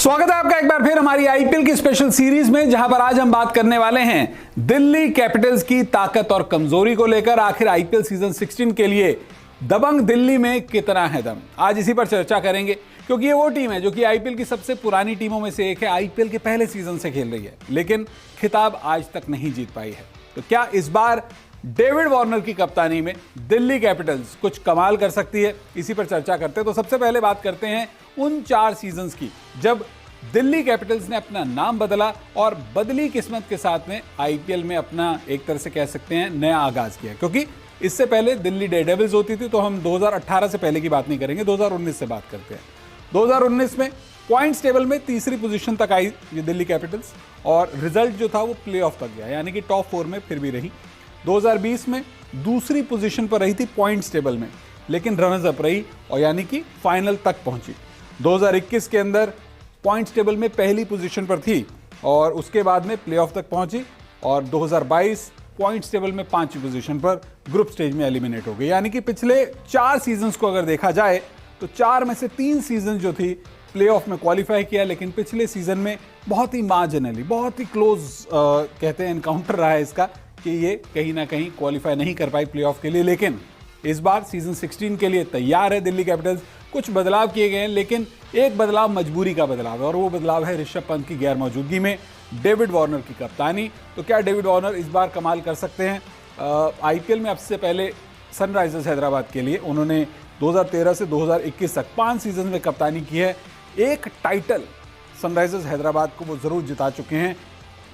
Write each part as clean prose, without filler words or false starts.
स्वागत है आपका एक बार फिर हमारी आईपीएल की स्पेशल सीरीज में, जहां पर आज हम बात करने वाले हैं दिल्ली कैपिटल्स की ताकत और कमजोरी को लेकर। आखिर आईपीएल सीजन 16 के लिए दबंग दिल्ली में कितना है दम, आज इसी पर चर्चा करेंगे। क्योंकि ये वो टीम है जो कि आईपीएल की सबसे पुरानी टीमों में से एक है, आईपीएल के पहले सीजन से खेल रही है, लेकिन खिताब आज तक नहीं जीत पाई है। तो क्या इस बार डेविड वार्नर की कप्तानी में दिल्ली कैपिटल्स कुछ कमाल कर सकती है? इसी पर चर्चा करते हैं। तो सबसे पहले बात करते हैं उन 4 सीजन्स की जब दिल्ली कैपिटल्स ने अपना नाम बदला और बदली किस्मत के साथ में आईपीएल में अपना एक तरह से कह सकते हैं नया आगाज किया। क्योंकि इससे पहले दिल्ली डेयरडेविल्स होती थी, तो हम 2018 से पहले की बात नहीं करेंगे, 2019 से बात करते हैं। 2019 में पॉइंट्स टेबल में तीसरी पोजीशन तक आई ये दिल्ली कैपिटल्स, और रिजल्ट जो था वो प्लेऑफ तक गया, यानी कि टॉप 4 में फिर भी रही। 2020 में दूसरी पोजीशन पर रही थी पॉइंट्स टेबल में, लेकिन रनर्स अप रही और यानी कि फाइनल तक पहुंची। 2021 के अंदर पॉइंट्स टेबल में पहली पोजीशन पर थी और उसके बाद में प्लेऑफ तक पहुंची, और 2022 पॉइंट्स टेबल में 5वीं पोजीशन पर ग्रुप स्टेज में एलिमिनेट हो गई। यानी कि पिछले 4 सीजन्स को अगर देखा जाए तो 4 में से 3 सीजन जो थी प्लेऑफ में क्वालिफाई किया, लेकिन पिछले सीजन में बहुत ही मार्जिनली, बहुत ही क्लोज कहते हैं एनकाउंटर रहा है इसका, कि ये कहीं ना कहीं क्वालिफाई नहीं कर पाई प्लेऑफ के लिए। लेकिन इस बार सीजन 16 के लिए तैयार है दिल्ली कैपिटल्स। कुछ बदलाव किए गए हैं, लेकिन एक बदलाव मजबूरी का बदलाव है, और वो बदलाव है ऋषभ पंत की गैर मौजूदगी में डेविड वार्नर की कप्तानी। तो क्या डेविड वार्नर इस बार कमाल कर सकते हैं? आईपीएल में अब से पहले सनराइजर्स हैदराबाद के लिए उन्होंने 2013 से 2021 तक 5 सीजन में कप्तानी की है। एक टाइटल सनराइजर्स हैदराबाद को वो जरूर जिता चुके हैं।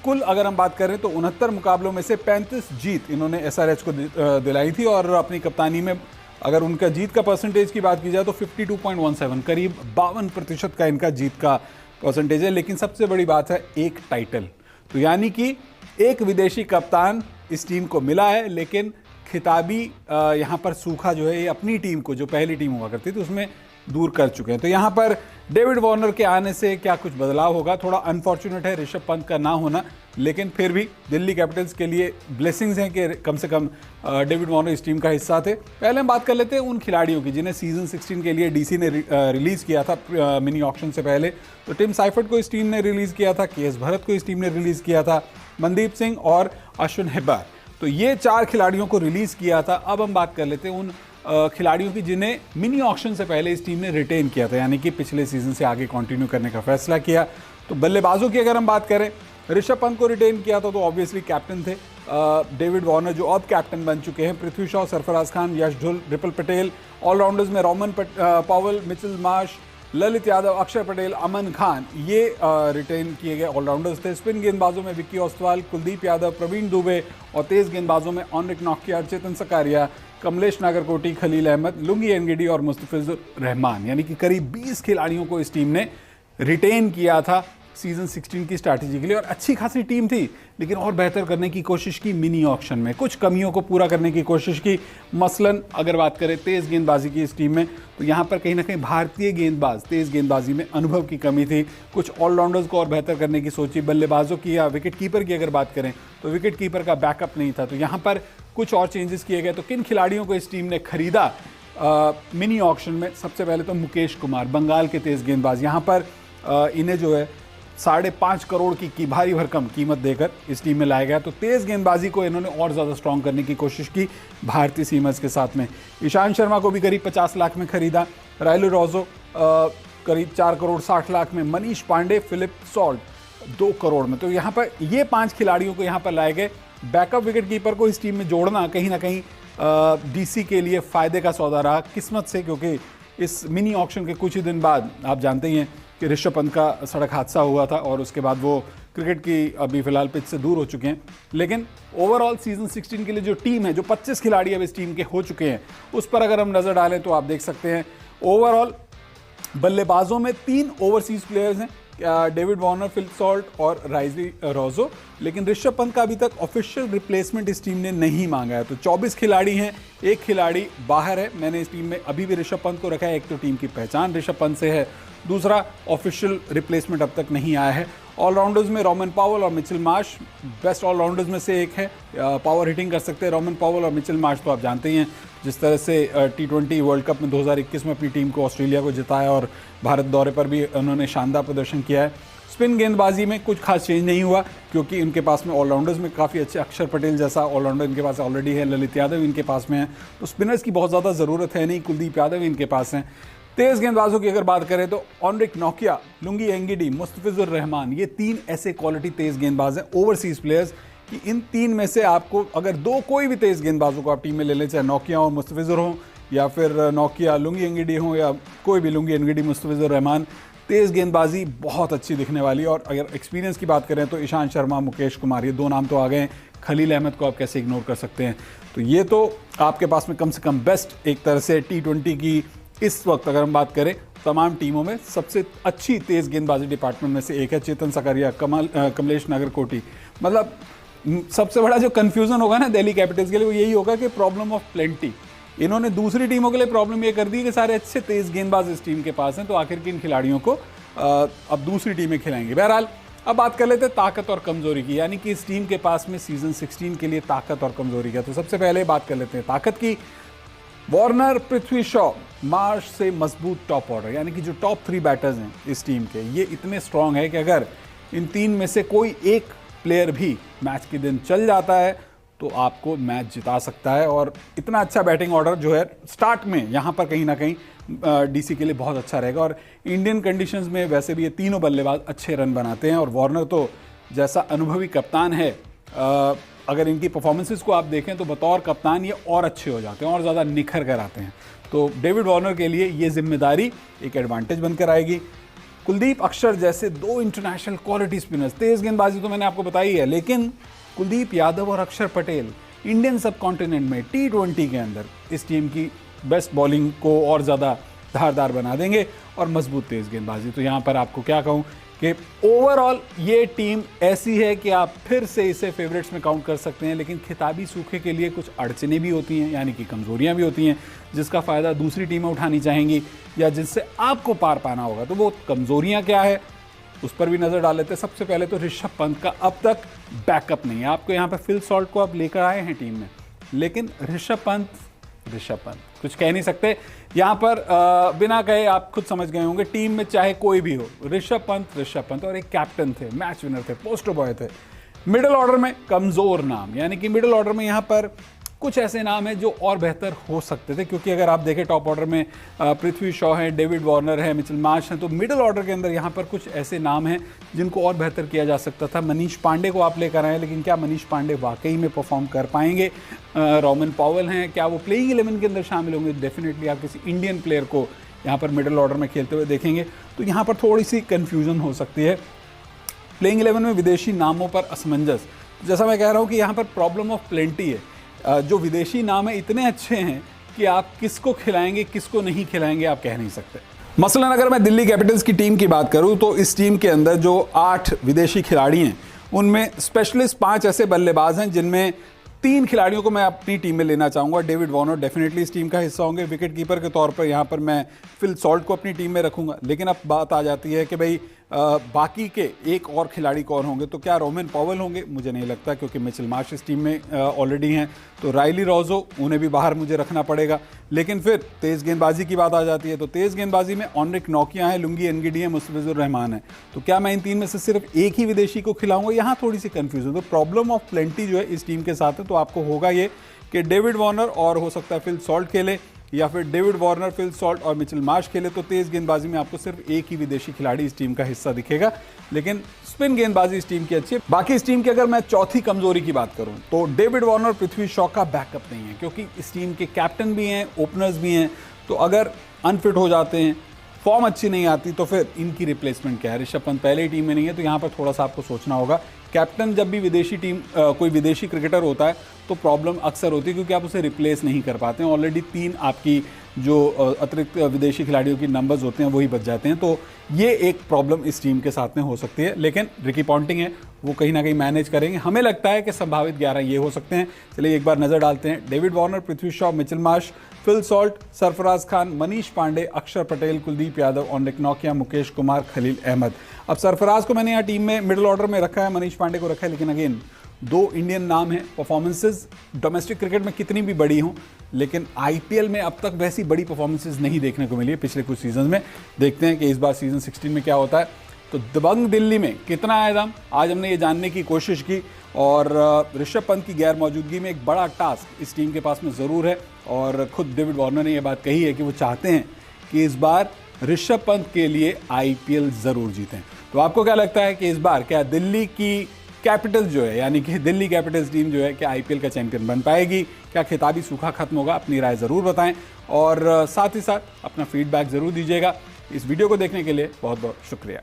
कुल अगर हम बात करें तो 69 मुकाबलों में से 35 जीत इन्होंने एसआरएच को दिलाई थी, और अपनी कप्तानी में अगर उनका जीत का परसेंटेज की बात की जाए तो 52.17, करीब 52% का इनका जीत का परसेंटेज है। लेकिन सबसे बड़ी बात है एक टाइटल, तो यानी कि एक विदेशी कप्तान इस टीम को मिला है, लेकिन खिताबी यहाँ पर सूखा जो है ये अपनी टीम को, जो पहली टीम हुआ करती थी, उसमें दूर कर चुके हैं। तो यहाँ पर डेविड वार्नर के आने से क्या कुछ बदलाव होगा? थोड़ा अनफॉर्चुनेट है ऋषभ पंत का ना होना, लेकिन फिर भी दिल्ली कैपिटल्स के लिए ब्लेसिंग्स हैं कि कम से कम डेविड वार्नर इस टीम का हिस्सा थे। पहले हम बात कर लेते हैं उन खिलाड़ियों की जिन्हें सीजन 16 के लिए डीसी ने रिलीज़ किया था मिनी ऑक्शन से पहले। तो टिम साइफर्ट को इस टीम ने रिलीज़ किया था, केएस भरत को इस टीम ने रिलीज़ किया था, मनदीप सिंह और अश्विन हेब्बार। तो ये 4 खिलाड़ियों को रिलीज़ किया था। अब हम बात कर लेते हैं उन खिलाड़ियों की जिन्हें मिनी ऑक्शन से पहले इस टीम ने रिटेन किया था, यानी कि पिछले सीजन से आगे कंटिन्यू करने का फैसला किया। तो बल्लेबाजों की अगर हम बात करें, ऋषभ पंत को रिटेन किया था, तो ऑब्वियसली कैप्टन थे डेविड वार्नर, जो अब कैप्टन बन चुके हैं। पृथ्वी शॉ, सरफराज खान, यश ढुल, रिपल पटेल। ऑलराउंडर्स में Roman Powell, Mitchell Marsh, Lalit Yadav, अक्षर पटेल, अमन खान, ये रिटेन किए गए ऑलराउंडर्स थे। स्पिन गेंदबाजों में विक्की ओसवाल, कुलदीप यादव, प्रवीण दुबे, और तेज गेंदबाजों में ऑनरिक नौकिया, चेतन सकारिया, कमलेश नागरकोटी, खलील अहमद, लुंगी एनगिडी और मुस्तफिजुर रहमान। यानी कि करीब 20 खिलाड़ियों को इस टीम ने रिटेन किया था सीजन 16 की स्ट्रैटेजी के लिए, और अच्छी खासी टीम थी, लेकिन और बेहतर करने की कोशिश की मिनी ऑक्शन में, कुछ कमियों को पूरा करने की कोशिश की। मसलन अगर बात करें तेज़ गेंदबाजी की इस टीम में, तो यहाँ पर कहीं ना कहीं भारतीय गेंदबाज तेज़ गेंदबाजी में अनुभव की कमी थी। कुछ ऑलराउंडर्स को और बेहतर करने की सोची। बल्लेबाजों की या विकेट कीपर की अगर बात करें तो विकेट कीपर का बैकअप नहीं था, तो यहाँ पर कुछ और चेंजेस किए गए। तो किन खिलाड़ियों को इस टीम ने खरीदा मिनी ऑक्शन में? सबसे पहले तो मुकेश कुमार, बंगाल के तेज़ गेंदबाज, यहाँ पर इन्हें जो है 5.5 करोड़ की भारी भरकम कीमत देकर इस टीम में लाया गया। तो तेज़ गेंदबाजी को इन्होंने और ज़्यादा स्ट्रॉन्ग करने की कोशिश की भारतीय सीमर्स के साथ में। ईशांत शर्मा को भी करीब 50 लाख में खरीदा। रायलू रोजो करीब 4 करोड़ 60 लाख में। मनीष पांडे, फिलिप सॉल्ट 2 करोड़ में। तो यहाँ पर ये 5 खिलाड़ियों को यहाँ पर लाए गए। बैकअप विकेट कीपर को इस टीम में जोड़ना कहीं ना कहीं डीसी के लिए फ़ायदे का सौदा रहा, किस्मत से, क्योंकि इस मिनी ऑक्शन के कुछ ही दिन बाद आप जानते ही हैं कि ऋषभ पंत का सड़क हादसा हुआ था, और उसके बाद वो क्रिकेट की अभी फिलहाल पिच से दूर हो चुके हैं। लेकिन ओवरऑल सीजन 16 के लिए जो टीम है, जो 25 खिलाड़ी अब इस टीम के हो चुके हैं, उस पर अगर हम नज़र डालें तो आप देख सकते हैं ओवरऑल बल्लेबाजों में 3 ओवरसीज प्लेयर्स हैं, डेविड वार्नर, फिल सॉल्ट और राइजली रोजो। लेकिन ऋषभ पंत का अभी तक ऑफिशियल रिप्लेसमेंट इस टीम ने नहीं मांगा है। तो 24 खिलाड़ी हैं, एक खिलाड़ी बाहर है। मैंने इस टीम में अभी भी ऋषभ पंत को रखा है। एक तो टीम की पहचान ऋषभ पंत से है, दूसरा ऑफिशियल रिप्लेसमेंट अब तक नहीं आया है। ऑलराउंडर्स में रोमन पॉवेल और मिचेल मार्श बेस्ट ऑलराउंडर्स में से एक है। पावर हिटिंग कर सकते हैं रोमन पॉवेल, और मिचेल मार्श तो आप जानते ही हैं जिस तरह से T20 वर्ल्ड कप में 2021 में अपनी टीम को ऑस्ट्रेलिया को जिताया और भारत दौरे पर भी उन्होंने शानदार प्रदर्शन किया है। स्पिन गेंदबाजी में कुछ खास चेंज नहीं हुआ क्योंकि इनके पास में ऑलराउंडर्स में काफ़ी अच्छे अक्षर पटेल जैसा ऑलराउंडर इनके पास ऑलरेडी है, ललित यादव इनके पास में है, तो स्पिनर्स की बहुत ज़्यादा ज़रूरत है नहीं, कुलदीप यादव इनके पास हैं। तेज़ गेंदबाजों की अगर बात करें तो ऑनरिक Nokia, Lungi Ngidi, Mustafizur Rahman, ये 3 ऐसे क्वालिटी तेज़ गेंदबाज हैं ओवरसीज़ प्लेयर्स कि इन 3 में से आपको अगर कोई भी तेज़ गेंदबाजों को आप टीम में ले लें, चाहे नोकिया हो, मुस्तफिजुर हो, या फिर नोकिया लुंगी एंगिडी हो, या कोई भी लुंगी एंगिडी मुस्तफिजुर रहमान, तेज़ गेंदबाजी बहुत अच्छी दिखने वाली। और अगर एक्सपीरियंस की बात करें तो ईशांत शर्मा, मुकेश कुमार, ये 2 नाम तो आ गए हैं। खलील अहमद को आप कैसे इग्नोर कर सकते हैं। तो ये तो आपके पास में कम से कम बेस्ट एक तरह से T20 की इस वक्त अगर हम बात करें तमाम टीमों में सबसे अच्छी तेज़ गेंदबाजी डिपार्टमेंट में से एक है। चेतन सकरिया, कमलेश नागरकोटी, मतलब सबसे बड़ा जो कन्फ्यूज़न होगा ना दिल्ली कैपिटल्स के लिए वो यही होगा कि प्रॉब्लम ऑफ प्लेंटी। इन्होंने दूसरी टीमों के लिए प्रॉब्लम ये कर दी कि सारे अच्छे तेज़ गेंदबाज इस टीम के पास हैं, तो आखिर किन खिलाड़ियों को अब दूसरी टीमें खिलाएंगे। बहरहाल अब बात कर लेते हैं ताकत और कमजोरी की, यानी कि इस टीम के पास में सीजन 16 के लिए ताकत और कमजोरी का। तो सबसे पहले बात कर लेते हैं ताकत की। वार्नर, पृथ्वी शॉ, मार्श से मजबूत टॉप ऑर्डर, यानी कि जो टॉप 3 बैटर्स हैं इस टीम के, ये इतने स्ट्रांग है कि अगर इन 3 में से कोई एक प्लेयर भी मैच के दिन चल जाता है तो आपको मैच जिता सकता है। और इतना अच्छा बैटिंग ऑर्डर जो है स्टार्ट में यहाँ पर कहीं ना कहीं डीसी के लिए बहुत अच्छा रहेगा। और इंडियन कंडीशंस में वैसे भी ये तीनों बल्लेबाज अच्छे रन बनाते हैं, और वार्नर तो जैसा अनुभवी कप्तान है, अगर इनकी परफॉर्मेंसेस को आप देखें तो बतौर कप्तान ये और अच्छे हो जाते हैं और ज़्यादा निखर कर आते हैं। तो डेविड वार्नर के लिए ये जिम्मेदारी एक एडवांटेज बनकर आएगी। कुलदीप, अक्षर जैसे 2 इंटरनेशनल क्वालिटी स्पिनर्स, तेज़ गेंदबाजी तो मैंने आपको बताई है, लेकिन कुलदीप यादव और अक्षर पटेल इंडियन सब कॉन्टिनेंट में T20 के अंदर इस टीम की बेस्ट बॉलिंग को और ज़्यादा धारदार बना देंगे और मजबूत तेज़ गेंदबाजी। तो यहाँ पर आपको क्या कहूँ कि ओवरऑल ये टीम ऐसी है कि आप फिर से इसे फेवरेट्स में काउंट कर सकते हैं, लेकिन खिताबी सूखे के लिए कुछ अड़चनें भी होती हैं, यानी कि कमजोरियां भी होती हैं जिसका फ़ायदा दूसरी टीमें उठानी चाहेंगी या जिससे आपको पार पाना होगा। तो वो कमजोरियां क्या है उस पर भी नज़र डाल लेते हैं। सबसे पहले तो ऋषभ पंत का अब तक बैकअप नहीं है। आपको यहाँ पर फिल सॉल्ट को आप लेकर आए हैं टीम में, लेकिन ऋषभ पंत कुछ कह नहीं सकते यहाँ पर, बिना कहे आप खुद समझ गए होंगे। टीम में चाहे कोई भी हो, ऋषभ पंत और एक कैप्टन थे, मैच विनर थे, पोस्टर बॉय थे। मिडिल ऑर्डर में कमज़ोर नाम, यानी कि मिडिल ऑर्डर में यहाँ पर कुछ ऐसे नाम हैं जो और बेहतर हो सकते थे, क्योंकि अगर आप देखें टॉप ऑर्डर में पृथ्वी शॉ है, डेविड वार्नर है, मिचेल मार्श है, तो मिडिल ऑर्डर के अंदर यहाँ पर कुछ ऐसे नाम हैं जिनको और बेहतर किया जा सकता था। मनीष पांडे को आप लेकर आए, लेकिन क्या मनीष पांडे वाकई में परफॉर्म कर पाएंगे? रोमन पॉवेल हैं, क्या वो प्लेइंग 11 के अंदर शामिल होंगे? डेफिनेटली आप किसी इंडियन प्लेयर को यहाँ पर मिडिल ऑर्डर में खेलते हुए देखेंगे तो यहाँ पर थोड़ी सी कन्फ्यूजन हो सकती है। प्लेइंग 11 में विदेशी नामों पर असमंजस, जैसा मैं कह रहा हूँ कि यहाँ पर प्रॉब्लम ऑफ प्लेंटी है। जो विदेशी नाम है इतने अच्छे हैं कि आप किसको खिलाएंगे किसको नहीं खिलाएंगे आप कह नहीं सकते। मसलन अगर मैं दिल्ली कैपिटल्स की टीम की बात करूं तो इस टीम के अंदर जो 8 विदेशी खिलाड़ी हैं उनमें स्पेशलिस्ट 5 ऐसे बल्लेबाज हैं जिनमें 3 खिलाड़ियों को मैं अपनी टीम में लेना चाहूँगा। डेविड वार्नर डेफिनेटली इस टीम का हिस्सा होंगे। विकेट कीपर के तौर पर यहाँ पर मैं फिल सॉल्ट को अपनी टीम में रखूँगा। लेकिन अब बात आ जाती है कि भाई बाकी के एक और खिलाड़ी कौन होंगे? तो क्या रोमन पॉवेल होंगे? मुझे नहीं लगता, क्योंकि मिचेल मार्श इस टीम में ऑलरेडी हैं। तो रायली रोजो, उन्हें भी बाहर मुझे रखना पड़ेगा। लेकिन फिर तेज़ गेंदबाजी की बात आ जाती है तो तेज़ गेंदबाजी में ऑनरिक नोकिया है, लुंगी एंगिडी है, मुस्तफिजुर रहमान है। तो क्या मैं इन 3 में से सिर्फ एक ही विदेशी को खिलाऊंगा? यहाँ थोड़ी सी कन्फ्यूजन। तो प्रॉब्लम ऑफ प्लेंटी जो है इस टीम के साथ है। तो आपको होगा ये कि डेविड वार्नर और हो सकता है फिल सॉल्ट खेले, या फिर डेविड वार्नर, फिल सॉल्ट और मिचेल मार्श खेले। तो तेज़ गेंदबाजी में आपको सिर्फ एक ही विदेशी खिलाड़ी इस टीम का हिस्सा दिखेगा। लेकिन स्पिन गेंदबाजी इस टीम की अच्छी है। बाकी इस टीम की अगर मैं चौथी कमजोरी की बात करूं तो डेविड वार्नर, पृथ्वी शॉ का बैकअप नहीं है, क्योंकि इस टीम के कैप्टन भी हैं, ओपनर्स भी हैं। तो अगर अनफिट हो जाते हैं, फॉर्म अच्छी नहीं आती, तो फिर इनकी रिप्लेसमेंट क्या है? ऋषभ पंत पहले ही टीम में नहीं है, तो यहाँ पर थोड़ा सा आपको सोचना होगा कैप्टन जब भी विदेशी टीम कोई विदेशी क्रिकेटर होता है तो प्रॉब्लम अक्सर होती है क्योंकि आप उसे रिप्लेस नहीं कर पाते हैं। ऑलरेडी 3 आपकी जो अतिरिक्त विदेशी खिलाड़ियों की नंबर्स होते हैं वही बच जाते हैं, तो ये एक प्रॉब्लम इस टीम के साथ में हो सकती है। लेकिन रिकी पॉन्टिंग है, वो कहीं ना कहीं मैनेज करेंगे। हमें लगता है कि संभावित 11 ये हो सकते हैं। चलिए एक बार नजर डालते हैं। David Warner, Prithvi Shaw, Mitchell Marsh, Phil Salt, Sarfaraz Khan, Manish Pandey, Axar Patel, Kuldeep Yadav, Anrich नोकिया, मुकेश कुमार, खलील अहमद। अब सरफराज को मैंने यहाँ टीम में मिडिल ऑर्डर में रखा है, मनीष पांडे को रखा है, लेकिन अगेन 2 इंडियन नाम हैं। परफॉर्मेंसेज डोमेस्टिक क्रिकेट में कितनी भी बड़ी हों, लेकिन आईपीएल में अब तक वैसी बड़ी परफॉर्मेंसेज नहीं देखने को मिली है पिछले कुछ सीजन में। देखते हैं कि इस बार सीजन 16 में क्या होता है। तो दबंग दिल्ली में कितना आया दम, आज हमने ये जानने की कोशिश की। और ऋषभ पंत की गैर मौजूदगी में एक बड़ा टास्क इस टीम के पास में ज़रूर है, और खुद डेविड वार्नर ने यह बात कही है कि वो चाहते हैं कि इस बार ऋषभ पंत के लिए आईपीएल ज़रूर जीतें। तो आपको क्या लगता है कि इस बार क्या दिल्ली की कैपिटल्स जो है, यानी कि दिल्ली कैपिटल्स टीम जो है, क्या आईपीएल का चैंपियन बन पाएगी? क्या खिताबी सूखा खत्म होगा? अपनी राय ज़रूर बताएं और साथ ही साथ अपना फीडबैक ज़रूर दीजिएगा। इस वीडियो को देखने के लिए बहुत बहुत शुक्रिया।